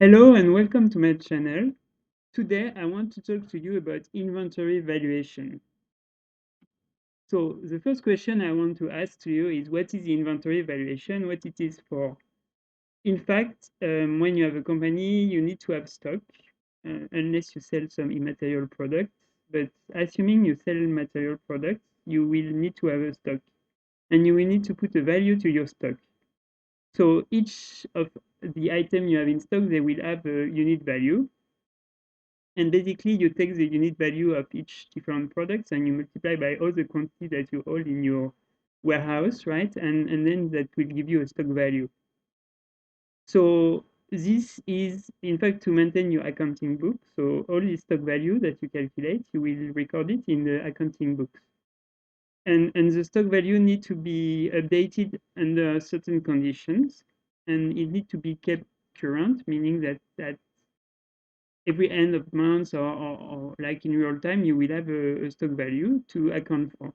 Hello and welcome to my channel. Today I want to talk to you about inventory valuation. So the first question I want to ask to you is what is inventory valuation, what it is for? In fact, when you have a company, you need to have stock unless you sell some immaterial products. But assuming you sell material products, you will need to have a stock and you will need to put a value to your stock. So each of the item you have in stock, they will have a unit value. And basically, you take the unit value of each different products and you multiply by all the quantity that you hold in your warehouse, right? And then that will give you a stock value. So this is, in fact, to maintain your accounting book. So all the stock value that you calculate, you will record it in the accounting books. And the stock value need to be updated under certain conditions, and it need to be kept current, meaning that every end of month or like in real time, you will have a stock value to account for.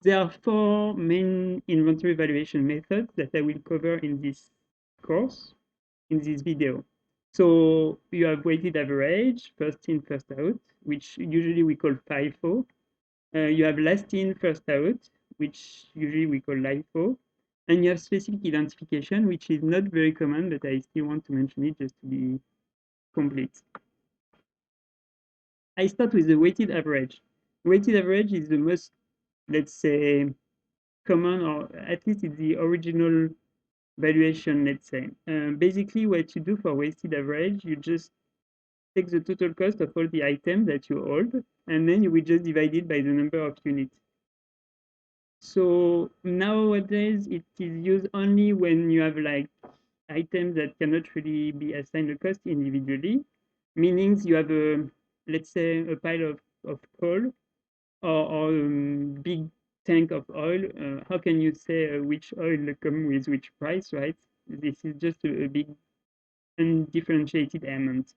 There are four main inventory valuation methods that I will cover in this course, in this video. So you have weighted average, first in, first out, which usually we call FIFO. You have last in, first out, which usually we call LIFO. And you have specific identification, which is not very common, but I still want to mention it just to be complete. I start with the weighted average. Weighted average is the most, let's say, common, or at least it's the original valuation, let's say. Basically, what you do for weighted average, you just take the total cost of all the items that you hold, and then you will just divide it by the number of units. So nowadays, it is used only when you have like items that cannot really be assigned a cost individually, meaning you have a, let's say, a pile of coal or big tank of oil. How can you say which oil come with which price, right? This is just a big undifferentiated amount.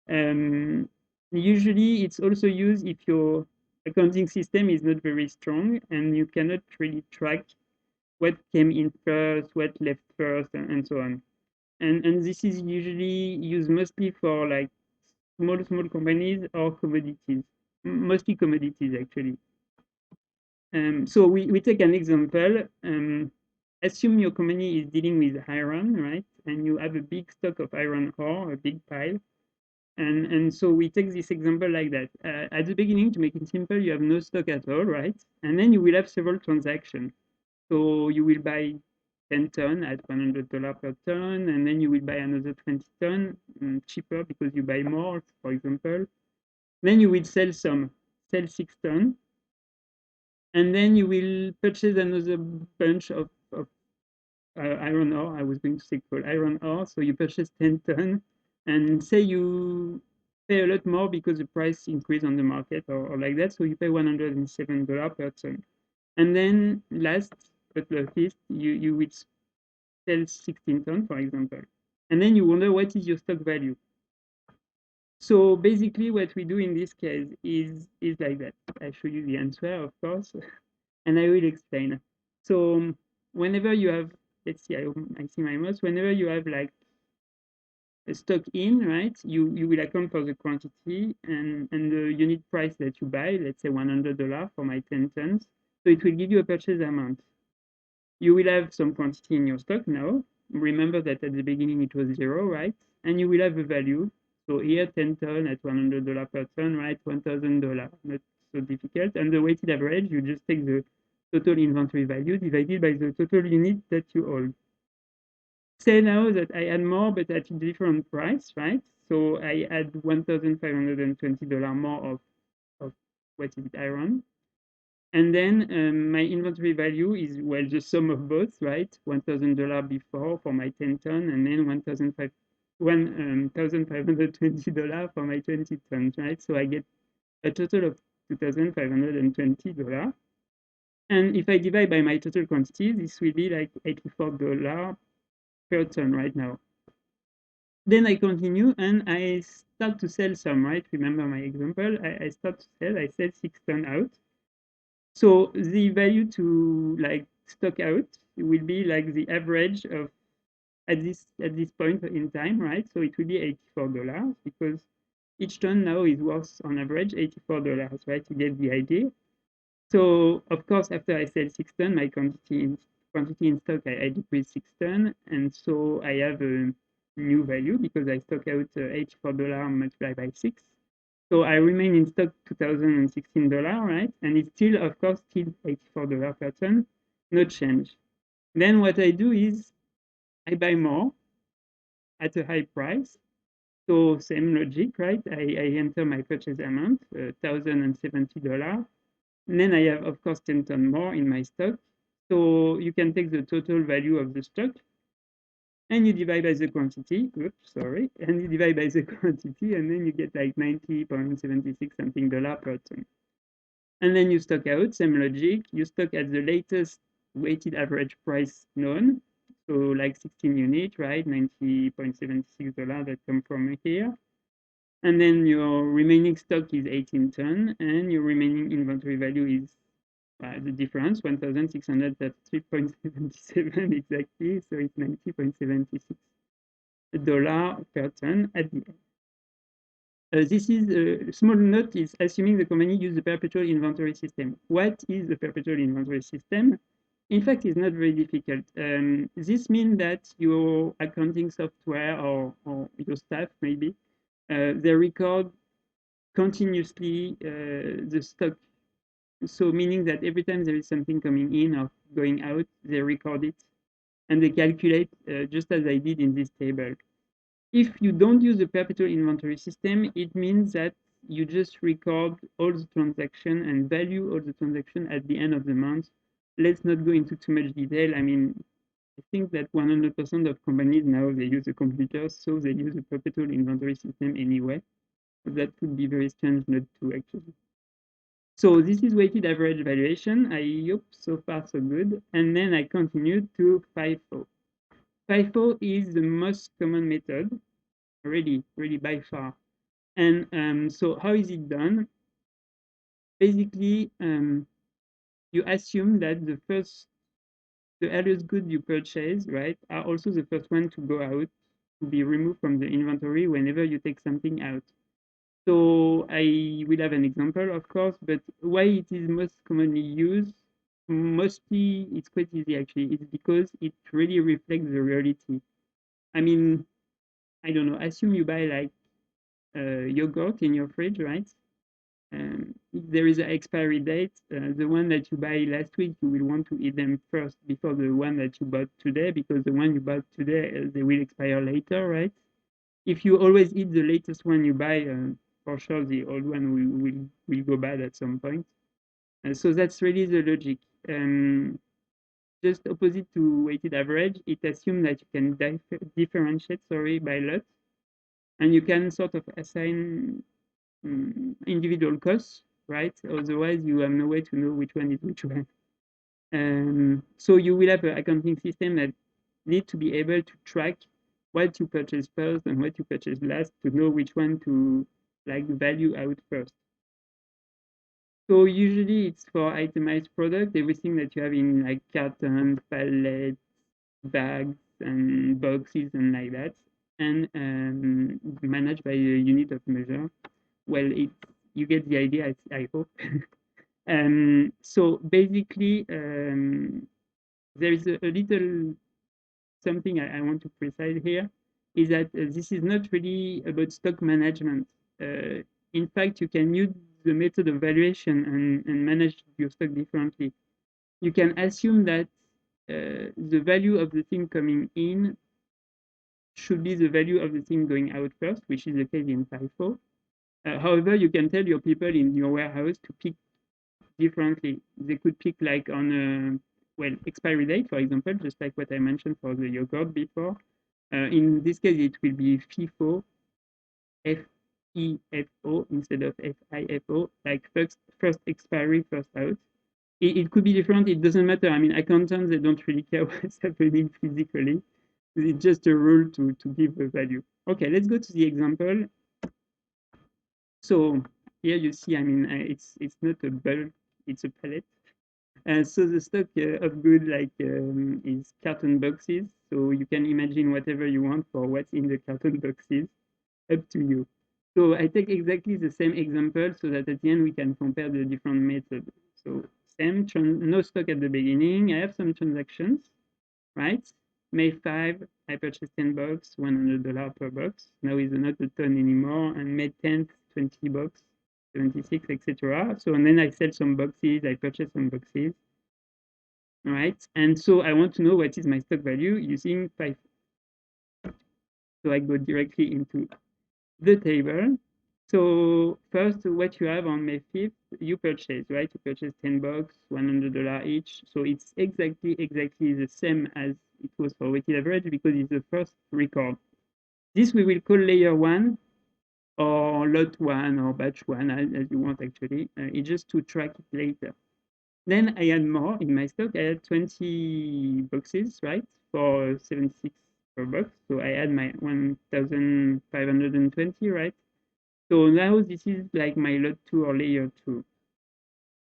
Um, Usually, it's also used if your accounting system is not very strong and you cannot really track what came in first, what left first, and so on. And this is usually used mostly for like small companies or commodities, mostly commodities actually. So we take an example. Assume your company is dealing with iron, right? And you have a big stock of iron ore, a big pile. And so we take this example like that. At the beginning, to make it simple, you have no stock at all, right? And then you will have several transactions. So you will buy 10 ton at $100 per ton, and then you will buy another 20 ton cheaper because you buy more, for example. Then you will sell 6 ton, and then you will purchase another bunch of iron ore. I was going to say coal, iron ore. So you purchase 10 ton, and say you pay a lot more because the price increase on the market or like that. So you pay $107 per ton. And then last but not least, you will sell 16 ton, for example. And then you wonder what is your stock value. So basically what we do in this case is like that. I show you the answer, of course, and I will explain. So whenever you have, let's see, I see my mouse. Whenever you have like a stock in, right, you will account for the quantity and the unit price that you buy, let's say $100 for my 10 tons. So it will give you a purchase amount. You will have some quantity in your stock now. Remember that at the beginning it was zero, right? And you will have a value. So here 10 ton at $100 per ton, right? $1,000. Not so difficult. And the weighted average, you just take the total inventory value divided by the total unit that you hold. Say now that I add more, but at a different price, right? So I add $1,520 more of what is it, iron. And then my inventory value is, well, the sum of both, right? $1,000 before for my 10 ton, and then $1,520 for my 20 tons, right? So I get a total of $2,520. And if I divide by my total quantity, this will be like $84 per ton right now. Then I continue and I start to sell some, right? Remember my example, I start to sell, I sell 6 ton out. So the value to like stock out will be like the average of at this point in time, right? So it will be $84 because each ton now is worth on average $84, right? You get the idea. So of course, after I sell 6 ton, my quantity in stock, I decrease 6 ton, and so I have a new value because I stock out $84 multiplied by 6. So I remain in stock $2,016, right? And it's still, of course, still $84 per ton, no change. Then what I do is I buy more at a high price. So same logic, right? I enter my purchase amount, $1,070. And then I have, of course, 10 ton more in my stock. So you can take the total value of the stock and you divide by the quantity. Oops, sorry. And you divide by the quantity, and then you get like 90.76 something dollar per ton. And then you stock out, same logic. You stock at the latest weighted average price known. So like 16 units, right? $90.76 that come from here. And then your remaining stock is 18 ton, and your remaining inventory value is the difference, 1,633.77 exactly. So it's $90.76 per ton at the end. This is a small note is assuming the company use the perpetual inventory system. What is the perpetual inventory system? In fact, it's not very difficult. This means that your accounting software or your staff maybe they record continuously the stock. So meaning that every time there is something coming in or going out, they record it and they calculate just as I did in this table. If you don't use the perpetual inventory system, it means that you just record all the transaction and value all the transaction at the end of the month. Let's not go into too much detail. I mean, I think that 100% of companies now they use a computer, so they use a perpetual inventory system anyway. That would be very strange not to actually. So this is weighted average valuation. I hope so far so good. And then I continue to FIFO. FIFO is the most common method, really by far. And so how is it done? Basically, you assume that the earliest good you purchase, right, are also the first one to go out, to be removed from the inventory whenever you take something out. So I will have an example, of course, but why it is most commonly used, mostly it's quite easy actually. It's because it really reflects the reality. I mean, I don't know, assume you buy like yogurt in your fridge, right? If there is an expiry date, the one that you buy last week, you will want to eat them first before the one that you bought today, because the one you bought today, they will expire later, right? If you always eat the latest one you buy, for sure the old one will go bad at some point. So that's really the logic. Just opposite to weighted average, it assumes that you can differentiate, sorry, by lot, and you can sort of assign individual costs, right? Otherwise, you have no way to know which one is which one. So you will have an accounting system that need to be able to track what you purchase first and what you purchase last to know which one to like value out first. So usually it's for itemized product, everything that you have in like carton, pallets, bags, and boxes and like that, and managed by a unit of measure. Well, you get the idea, I hope. So basically, there is a little something I want to precise here is that this is not really about stock management. In fact, you can use the method of valuation and manage your stock differently. You can assume that the value of the thing coming in should be the value of the thing going out first, which is the case in FIFO. However, you can tell your people in your warehouse to pick differently. They could pick like on a expiry date, for example, just like what I mentioned for the yogurt before. In this case, it will be FIFO, FEFO instead of FIFO, like first expiry, first out. It could be different. It doesn't matter. I mean, accountants, they don't really care what's happening physically. It's just a rule to give a value. Okay, let's go to the example. So here you see, I mean, it's not a bulk, it's a pallet. So the stock of good like is carton boxes. So you can imagine whatever you want for what's in the carton boxes, up to you. So I take exactly the same example so that at the end we can compare the different methods. So same, no stock at the beginning. I have some transactions, right? May 5, I purchased 10 bucks, $100 per box. Now it's not a ton anymore. And May 10th, 20 bucks, 76, etc. So and then I sell some boxes, I purchase some boxes, right? And so I want to know what is my stock value using 5. So I go directly into the table. So first, what you have on May 5th, you purchase, right? You purchase 10 bucks, $100 each. So it's exactly the same as it was for weighted average because it's the first record. This we will call layer one or lot one or batch one, as you want actually. It's just to track it later. Then I had more in my stock. I had 20 boxes, right, for 76 per box. So I had my 1,520, right? So now this is like my lot 2 or layer 2.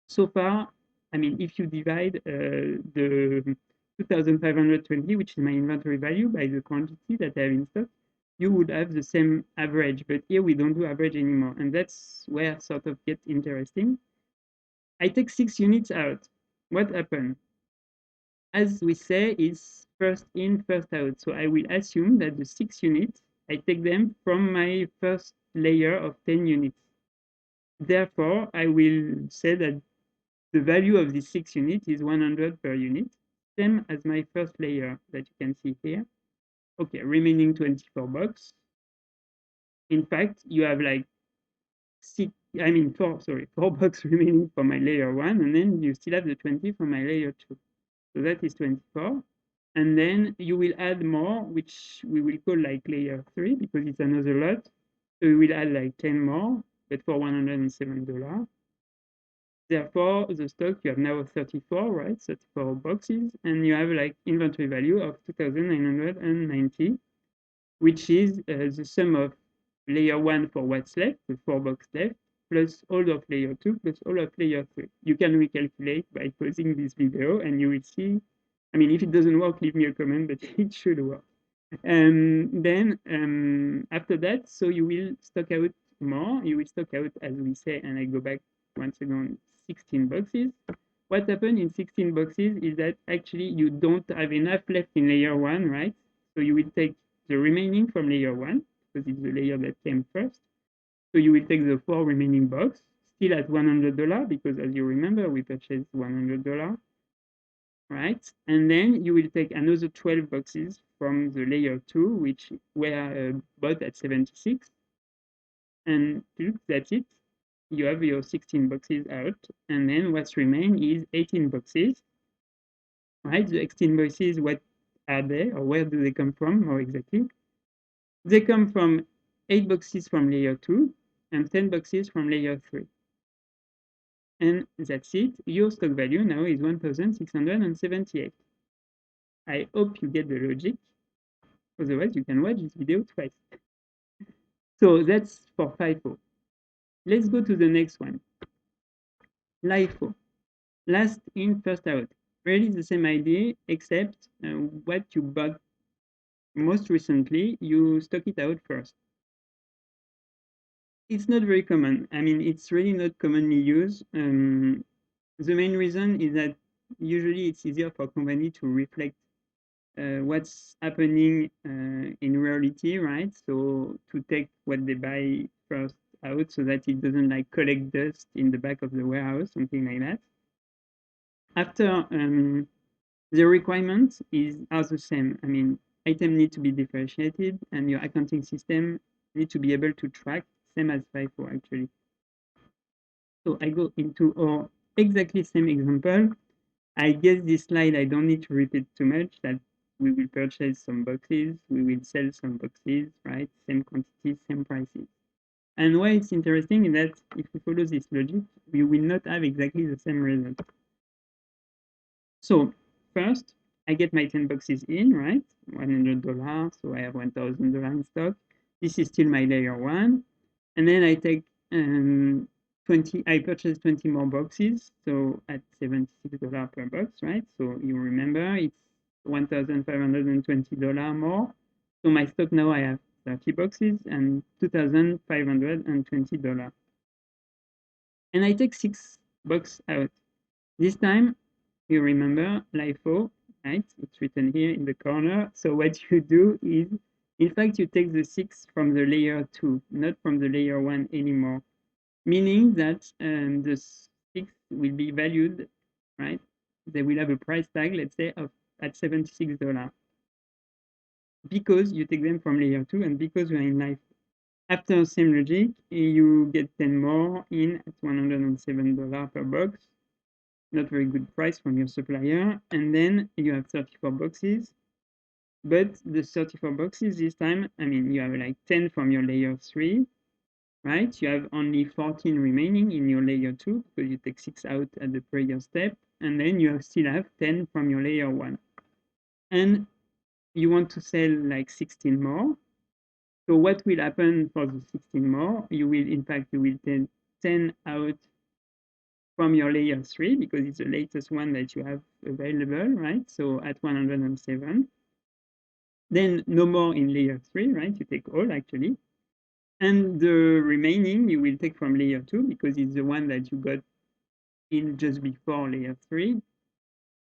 So far, I mean, if you divide the 2,520, which is my inventory value, by the quantity that I have in stock, you would have the same average. But here we don't do average anymore. And that's where sort of gets interesting. I take 6 units out. What happened? As we say, is first in, first out. So I will assume that the 6 units, I take them from my first layer of 10 units. Therefore, I will say that the value of this 6 unit is 100 per unit, same as my first layer that you can see here. Okay, remaining 24 bucks. In fact, you have like four bucks remaining for my layer 1, and then you still have the 20 for my layer 2. So that is 24. And then you will add more, which we will call like layer 3 because it's another lot. So we will add like 10 more, but for $107. Therefore, the stock, you have now 34, right? 34 boxes, and you have like inventory value of 2,990, which is the sum of layer 1 for what's left, the 4 box left, plus all of layer 2, plus all of layer 3. You can recalculate by pausing this video, and you will see. I mean, if it doesn't work, leave me a comment, but it should work. Then after that, so you will stock out more. You will stock out, as we say, and I go back once again, 16 boxes. What happened in 16 boxes is that actually you don't have enough left in layer 1, right? So you will take the remaining from layer 1, because it's the layer that came first. So you will take the 4 remaining box, still at $100, because as you remember, we purchased $100, right? And then you will take another 12 boxes from the layer 2, which were bought at 76. And look, that's it. You have your 16 boxes out. And then what's remain is 18 boxes, right? The 18 boxes, what are they or where do they come from more exactly? They come from 8 boxes from layer 2 and 10 boxes from layer 3. And that's it. Your stock value now is 1,678. I hope you get the logic. Otherwise, you can watch this video twice. So that's for FIFO. Let's go to the next one. LIFO. Last in, first out. Really the same idea, except what you bought most recently, you stock it out first. It's not very common. I mean, it's really not commonly used. The main reason is that usually it's easier for a company to reflect what's happening in reality, right? So to take what they buy first out so that it doesn't like collect dust in the back of the warehouse, something like that. After the requirements are the same. I mean, items need to be differentiated and your accounting system need to be able to track, same as FIFO actually. So I go into our exactly same example. I guess this slide, I don't need to repeat too much, that we will purchase some boxes, we will sell some boxes, right? Same quantities, same prices. And why it's interesting is that if we follow this logic, we will not have exactly the same result. So first, I get my 10 boxes in, right? $100, so I have $1,000 in stock. This is still my layer 1. And then I take 20, I purchase 20 more boxes, so at $76 per box, right? So you remember it's $1,520 more. So my stock now I have 30 boxes and $2,520. And I take 6 boxes out. This time, you remember LIFO, right? It's written here in the corner. So what you do is, in fact, you take the 6 from the layer 2, not from the layer 1 anymore, meaning that the 6 will be valued, right? They will have a price tag, let's say, of at $76 because you take them from layer 2 and because we're in life. After same logic, you get 10 more in at $107 per box. Not very good price from your supplier. And then you have 34 boxes. But the 34 boxes this time, I mean, you have like 10 from your layer 3, right? You have only 14 remaining in your layer 2 because you take 6 out at the previous step. And then you still have 10 from your layer 1. And you want to sell like 16 more. So what will happen for the 16 more? You will, in fact, you will take 10 out from your layer 3 because it's the latest one that you have available, right? So at 107. Then no more in layer 3, right? You take all actually. And the remaining you will take from layer 2 because it's the one that you got in just before layer 3.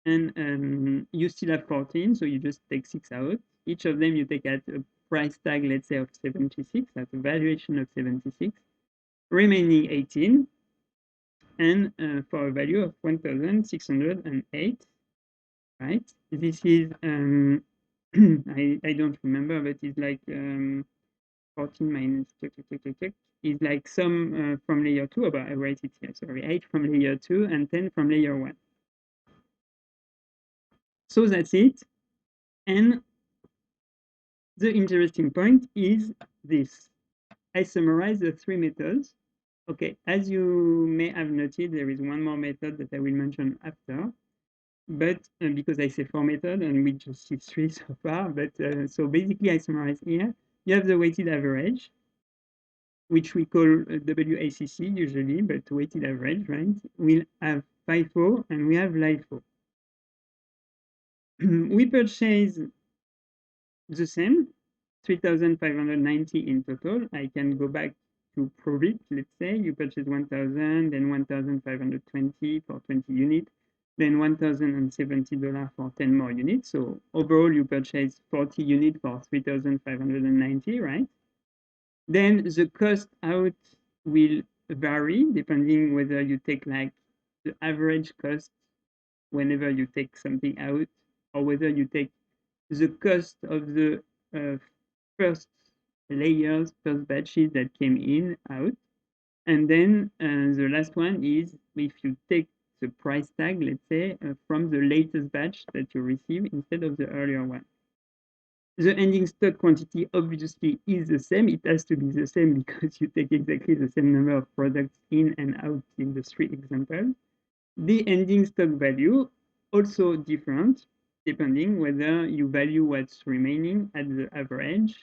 And you still have 14, so you just take 6 out. Each of them you take at a price tag, let's say, of 76, at a valuation of 76, remaining 18, and for a value of 1,608, right? This is, I don't remember, but it's like 14 minus, is like some from layer 2, but I write it here, sorry, 8 from layer 2 and 10 from layer 1. So that's it. And the interesting point is this. I summarize the 3 methods. Okay, as you may have noted, there is one more method that I will mention after. But because I say 4 methods and we just see 3 so far, but so basically I summarize here. You have the weighted average, which we call WACC usually, but weighted average, right? We'll have FIFO and we have LIFO. We purchase the same, 3,590 in total. I can go back to prove it. Let's say you purchase 1,000, then 1,520 for 20 units, then $1,070 for 10 more units. So overall, you purchase 40 units for 3,590, right? Then the cost out will vary depending whether you take like the average cost whenever you take something out or whether you take the cost of the uh, first layers, first batches that came in out. And then the last one is if you take the price tag, let's say, from the latest batch that you receive instead of the earlier one. The ending stock quantity obviously is the same. It has to be the same because you take exactly the same number of products in and out in the 3 examples. The ending stock value also different depending whether you value what's remaining at the average,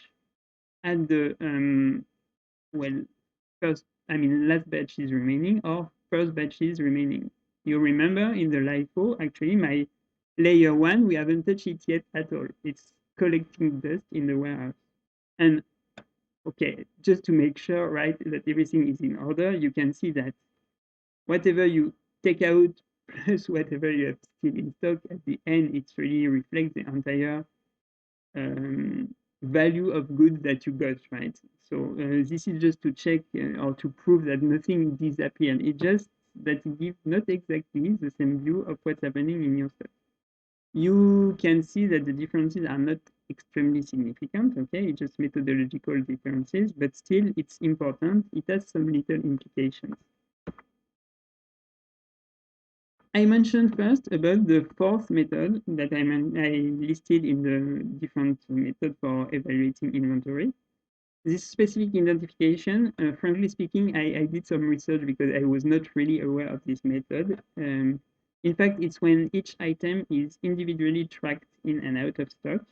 at the well, last batch is remaining or first batch is remaining. You remember in the LIFO, actually my layer 1, we haven't touched it yet at all. It's collecting dust in the warehouse. And okay, just to make sure, right, that everything is in order, you can see that whatever you take out plus whatever you have still in stock at the end, it really reflects the entire value of goods that you got, right? So this is just to check or to prove that nothing disappeared. It just that it gives not exactly the same view of what's happening in your stock. You can see that the differences are not extremely significant, okay? It's just methodological differences, but still it's important. It has some little implications. I mentioned first about the fourth method that I listed in the different method for evaluating inventory. This specific identification, frankly speaking, I did some research because I was not really aware of this method. In fact, it's when each item is individually tracked in and out of stock.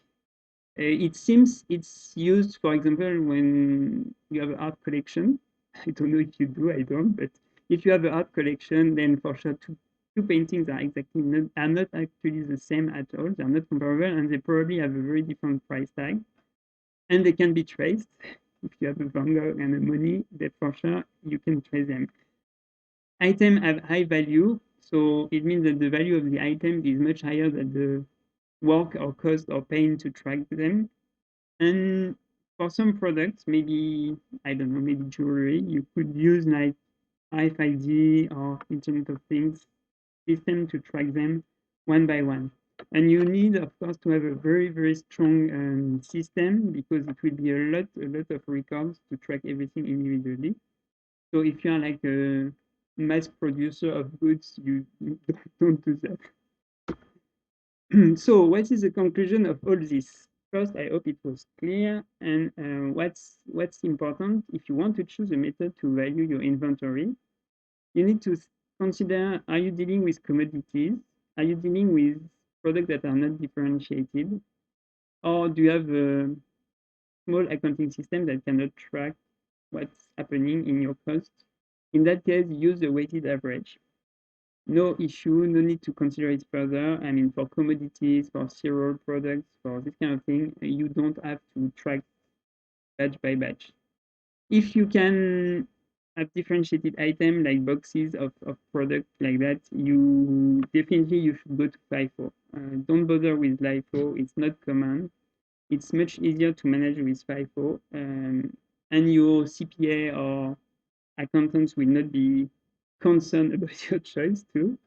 It seems it's used, for example, when you have an art collection. I don't know if you do, I don't, but if you have an art collection, then for sure two paintings are not actually the same at all. They're not comparable, and they probably have a very different price tag, and they can be traced. If you have a Van Gogh and a Monet, that for sure you can trace them. Items have high value, so it means that the value of the item is much higher than the work or cost or pain to track them. And for some products, maybe I don't know, maybe jewelry, you could use like RFID or Internet of Things system to track them one by one. And you need, of course, to have a very, very strong system because it will be a lot of records to track everything individually. So if you are like a mass producer of goods, you don't do that. So what is the conclusion of all this? First, I hope it was clear. And what's important, if you want to choose a method to value your inventory, you need to consider, are you dealing with commodities? Are you dealing with products that are not differentiated? Or do you have a small accounting system that cannot track what's happening in your cost? In that case, use a weighted average. No issue, no need to consider it further. I mean, for commodities, for cereal products, for this kind of thing, you don't have to track batch by batch. If you can have differentiated item like boxes of products like that, you should go to FIFO. Don't bother with LIFO, it's not common. It's much easier to manage with FIFO, and your CPA or accountants will not be concerned about your choice too.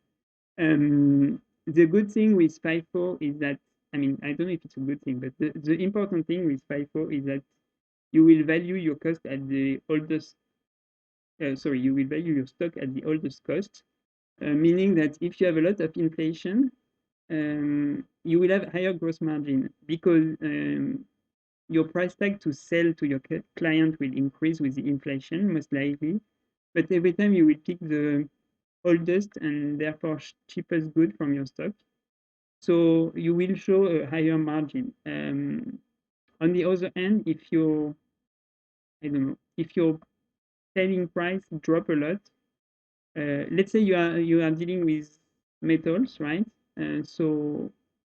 The good thing with FIFO is that, I mean, I don't know if it's a good thing, but the important thing with FIFO is that you will value your cost at the oldest, sorry, you will value your stock at the oldest cost, meaning that if you have a lot of inflation, you will have higher gross margin because your price tag to sell to your client will increase with the inflation, most likely. But every time you will pick the oldest and therefore cheapest good from your stock. So you will show a higher margin. On the other hand, if your, I don't know, if your selling price drop a lot, let's say you are dealing with metals, right? So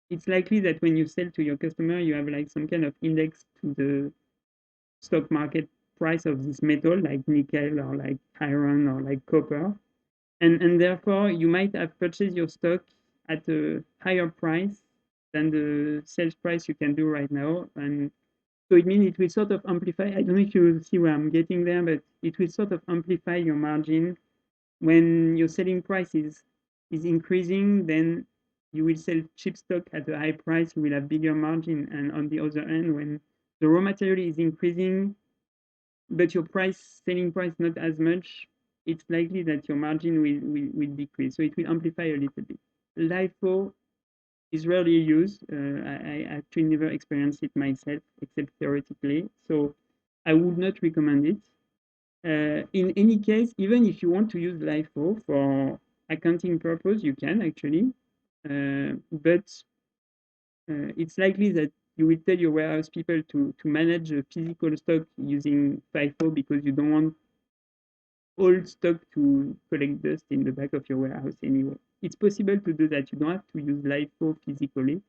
it's likely that when you sell to your customer, you have like some kind of index to the stock market price of this metal, like nickel or like iron or like copper. And therefore you might have purchased your stock at a higher price than the sales price you can do right now. And so it means it will sort of amplify. I don't know if you see where I'm getting there, but it will sort of amplify your margin when your selling price is increasing. Then you will sell cheap stock at a high price, you will have bigger margin. And on the other end, when the raw material is increasing, but your selling price not as much, it's likely that your margin will decrease. So it will amplify a little bit. LIFO is rarely used. I actually never experienced it myself, except theoretically. So I would not recommend it. In any case, even if you want to use LIFO for accounting purpose, you can actually. But it's likely that you will tell your warehouse people to manage a physical stock using FIFO because you don't want old stock to collect dust in the back of your warehouse anyway. It's possible to do that. You don't have to use LIFO physically.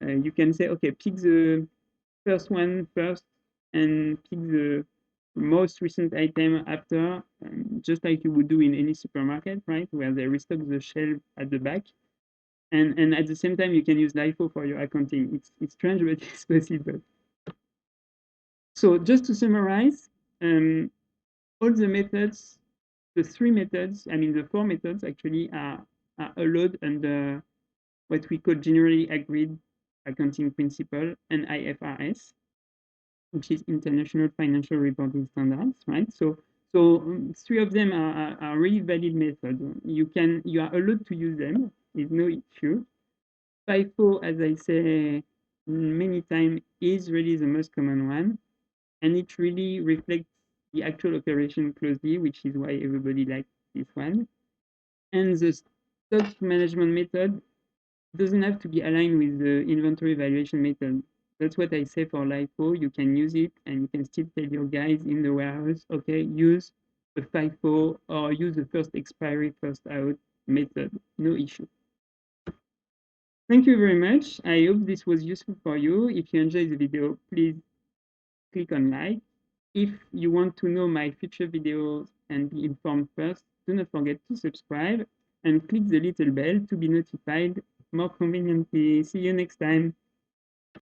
You can say, okay, pick the first one first and pick the most recent item after, just like you would do in any supermarket, right? Where they restock the shelf at the back. And at the same time, you can use LIFO for your accounting. It's strange, but it's possible. So just to summarize, um, all the methods, the three methods, I mean the four methods actually are allowed under what we call generally agreed accounting principle and IFRS, which is International Financial Reporting Standards, right? So three of them are really valid methods. You are allowed to use them. There's no issue. FIFO, as I say many times, is really the most common one, and it really reflects the actual operation closely, which is why everybody likes this one. And the stock management method doesn't have to be aligned with the inventory valuation method. That's what I say for LIFO. You can use it and you can still tell your guys in the warehouse, okay, use the FIFO or use the first expiry, first out. method, no issue. Thank you very much. I hope this was useful for you. If you enjoyed the video, please click on like. If you want to know my future videos and be informed first, do not forget to subscribe and click the little bell to be notified more conveniently. See you next time.